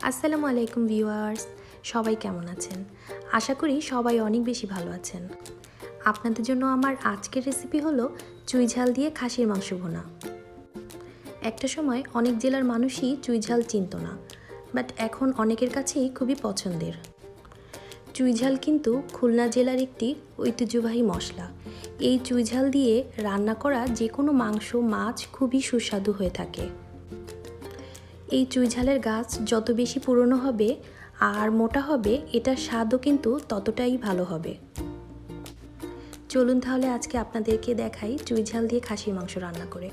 আসসালামু আলাইকুম ভিউয়ার্স, সবাই কেমন আছেন? আশা করি সবাই অনেক বেশি ভালো আছেন। আপনাদের জন্য আমার আজকের রেসিপি হলো চুই ঝাল দিয়ে খাসির মাংস ভুনা। একটা সময় অনেক জেলার মানুষই চুই ঝাল চিনত না, বাট এখন অনেকের কাছেই খুবই পছন্দের। চুই ঝাল কিন্তু খুলনা জেলার একটি ঐতিহ্যবাহী মশলা। এই চুই ঝাল দিয়ে রান্না করা যে কোনো মাংস, মাছ খুবই সুস্বাদু হয়ে থাকে। এই চুই ঝালের গাছ যত বেশি পুরনো হবে আর মোটা হবে, এটার স্বাদও কিন্তু ততটাই ভালো হবে। চলুন তাহলে আজকে আপনাদেরকে দেখাই চুই ঝাল দিয়ে খাসির মাংস রান্না করে।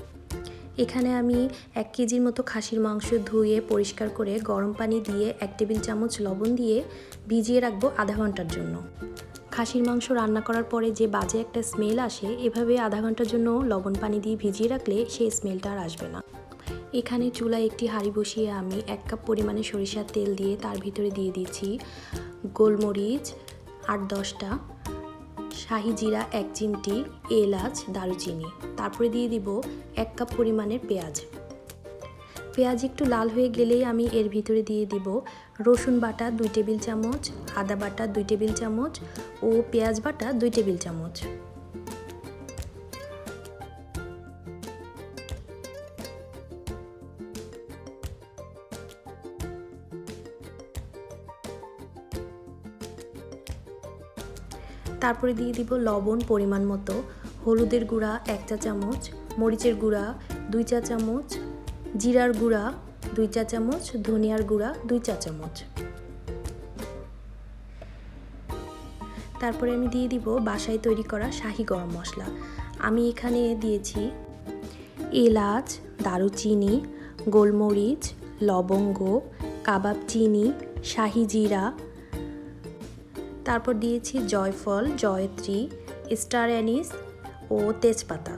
এখানে আমি 1 কেজির মতো খাসির মাংস ধুয়ে পরিষ্কার করে গরম পানি দিয়ে 1 টেবিল চামচ লবণ দিয়ে ভিজিয়ে রাখবো আধা ঘন্টার জন্য। খাসির মাংস রান্না করার পরে যে বাজে একটা স্মেল আসে, এভাবে আধা ঘন্টার জন্য লবণ পানি দিয়ে ভিজিয়ে রাখলে সেই স্মেলটা আর আসবে না। এখানে চুলায় একটি হাঁড়ি বসিয়ে আমি 1 কাপ পরিমাণে সরিষার তেল দিয়ে তার ভিতরে দিয়ে দিচ্ছি গোলমরিচ 8-10টা, শাহি জিরা 1 চিমটি, এলাচ, দারুচিনি। তারপরে দিয়ে দিব 1 কাপ পরিমাণের পেঁয়াজ একটু লাল হয়ে গেলেই আমি এর ভিতরে দিয়ে দিব রসুন বাটা 2 টেবিল চামচ, আদা বাটা 2 টেবিল চামচ ও পেঁয়াজ বাটা 2 টেবিল চামচ। তারপরে দিয়ে দিব লবণ পরিমাণ মতো, হলুদের গুঁড়া 1 চা চামচ, মরিচের গুঁড়া 2 চা চামচ, জিরার গুঁড়া 2 চা চামচ, ধনিয়ার গুঁড়া 2 চা চামচ। তারপরে আমি দিয়ে দিব বাসায় তৈরি করা শাহি গরম মশলা। আমি এখানে দিয়েছি এলাচ, দারুচিনি, গোলমরিচ, লবঙ্গ, কাবাব চিনি, শাহি জিরা, তারপর দিয়েছি জয়ফল, জয়ত্রী, স্টার অ্যানিস ও তেজপাতা।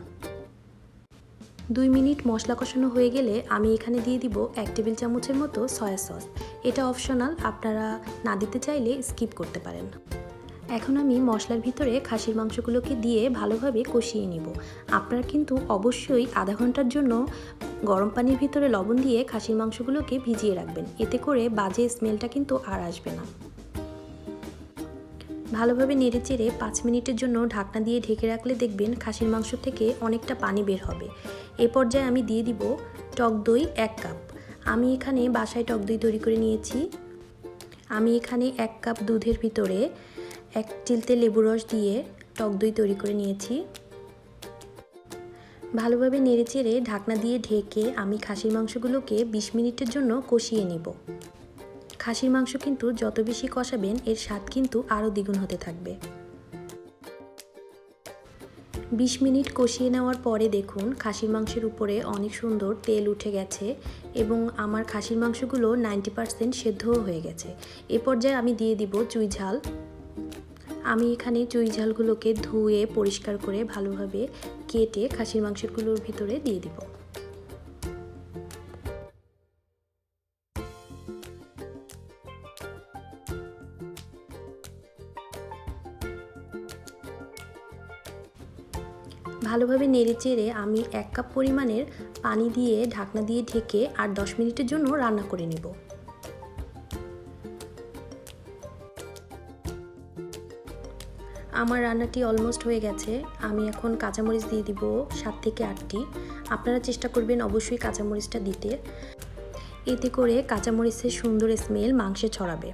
2 মিনিট মশলা কষানো হয়ে গেলে আমি এখানে দিয়ে দিব 1 টেবিল চামচের মতো সয়া সস। এটা অপশনাল, আপনারা না দিতে চাইলে স্কিপ করতে পারেন। এখন আমি মশলার ভিতরে খাসির মাংসগুলোকে দিয়ে ভালোভাবে কষিয়ে নিব। আপনারা কিন্তু অবশ্যই আধা ঘন্টার জন্য গরম পানির ভিতরে লবণ দিয়ে খাসির মাংসগুলোকে ভিজিয়ে রাখবেন, এতে করে বাজে স্মেলটা কিন্তু আর আসবে না। ভালোভাবে নেড়েচেড়ে 5 মিনিটের জন্য ঢাকনা দিয়ে ঢেকে রাখলে দেখবেন খাসির মাংস থেকে অনেকটা পানি বের হবে। এ পর্যায়ে আমি দিয়ে দিব টক দই 1 কাপ। আমি এখানে বাসায় টক দই তৈরি করে নিয়েছি। আমি এখানে 1 কাপ দুধের ভিতরে 1 চিলতে লেবু রস দিয়ে টক দই তৈরি করে নিয়েছি। ভালোভাবে নেড়েচেড়ে ঢাকনা দিয়ে ঢেকে আমি খাসির মাংসগুলোকে 20 মিনিটের জন্য কষিয়ে নিব। খাসির মাংস কিন্তু যত বেশি কষাবেন এর স্বাদ কিন্তু আরও দ্বিগুণ হতে থাকবে। 20 মিনিট কষিয়ে নেওয়ার পরে দেখুন খাসির মাংসের উপরে অনেক সুন্দর তেল উঠে গেছে এবং আমার খাসির মাংসগুলো 90% সেদ্ধও হয়ে গেছে। এ পর্যায়ে আমি দিয়ে দিব চুই ঝাল। আমি এখানে চুই ঝালগুলোকে ধুয়ে পরিষ্কার করে ভালোভাবে কেটে খাসির মাংসগুলোর ভিতরে দিয়ে দিব। ভালোভাবে নেড়েচেড়ে আমি 1 কাপ পরিমাণের পানি দিয়ে ঢাকনা দিয়ে ঢেকে আর 10 মিনিটের জন্য রান্না করে নিব। আমার রান্নাটি অলমোস্ট হয়ে গেছে। আমি এখন কাঁচামরিচ দিয়ে দিব 7 থেকে 8টি। আপনারা চেষ্টা করবেন অবশ্যই কাঁচামরিচটা দিতে, এতে করে কাঁচামরিচের সুন্দর স্মেল মাংসে ছড়াবে।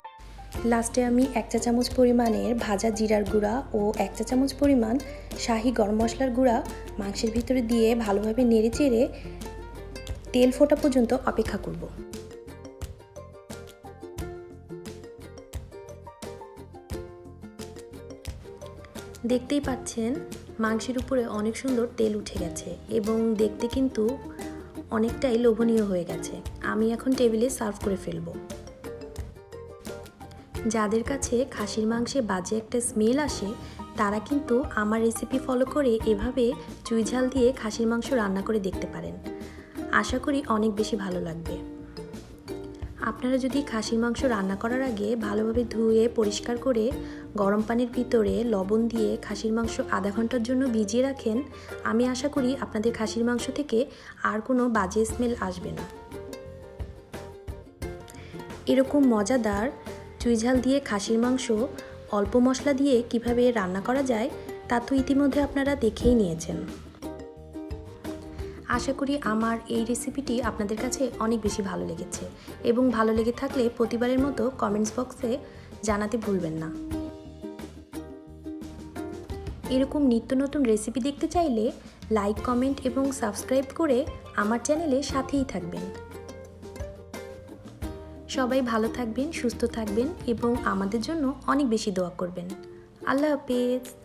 লাস্টে আমি 1 চা চামচ পরিমাণের ভাজা জিরার গুঁড়া ও 1 চা চামচ পরিমাণ শাহি গরম মশলার গুঁড়া মাংসের ভিতরে দিয়ে ভালোভাবে নেড়েচেড়ে তেল ফোটা পর্যন্ত অপেক্ষা করব। দেখতেই পাচ্ছেন মাংসের উপরে অনেক সুন্দর তেল উঠে গেছে এবং দেখতে কিন্তু অনেকটাই লোভনীয় হয়ে গেছে। আমি এখন টেবিলে সার্ভ করে ফেলবো। যাদের কাছে খাসির মাংসে বাজে একটা স্মেল আসে, তারা কিন্তু আমার রেসিপি ফলো করে এভাবে চুই ঝাল দিয়ে খাসির মাংস রান্না করে দেখতে পারেন। আশা করি অনেক বেশি ভালো লাগবে। আপনারা যদি খাসির মাংস রান্না করার আগে ভালোভাবে ধুয়ে পরিষ্কার করে গরম পানির ভিতরে লবণ দিয়ে খাসির মাংস আধা ঘন্টার জন্য ভিজিয়ে রাখেন, আমি আশা করি আপনাদের খাসির মাংস থেকে আর কোনো বাজে স্মেল আসবে না। এরকম মজাদার চুইঝাল দিয়ে খাসির মাংস অল্প মশলা দিয়ে কিভাবে রান্না করা যায় তা তো ইতিমধ্যে আপনারা দেখেই নিয়েছেন। আশা করি আমার এই রেসিপিটি আপনাদের কাছে অনেক বেশি ভালো লেগেছে এবং ভালো লেগে থাকলে প্রতিবারের মতো কমেন্টস বক্সে জানাতে ভুলবেন না। এরকম নিত্য নতুন রেসিপি দেখতে চাইলে লাইক, কমেন্ট এবং সাবস্ক্রাইব করে আমার চ্যানেলের সাথেই থাকবেন। সবাই ভালো থাকবেন, সুস্থ থাকবেন এবং আমাদের জন্য অনেক বেশি দোয়া করবেন। আল্লাহ হাফেজ।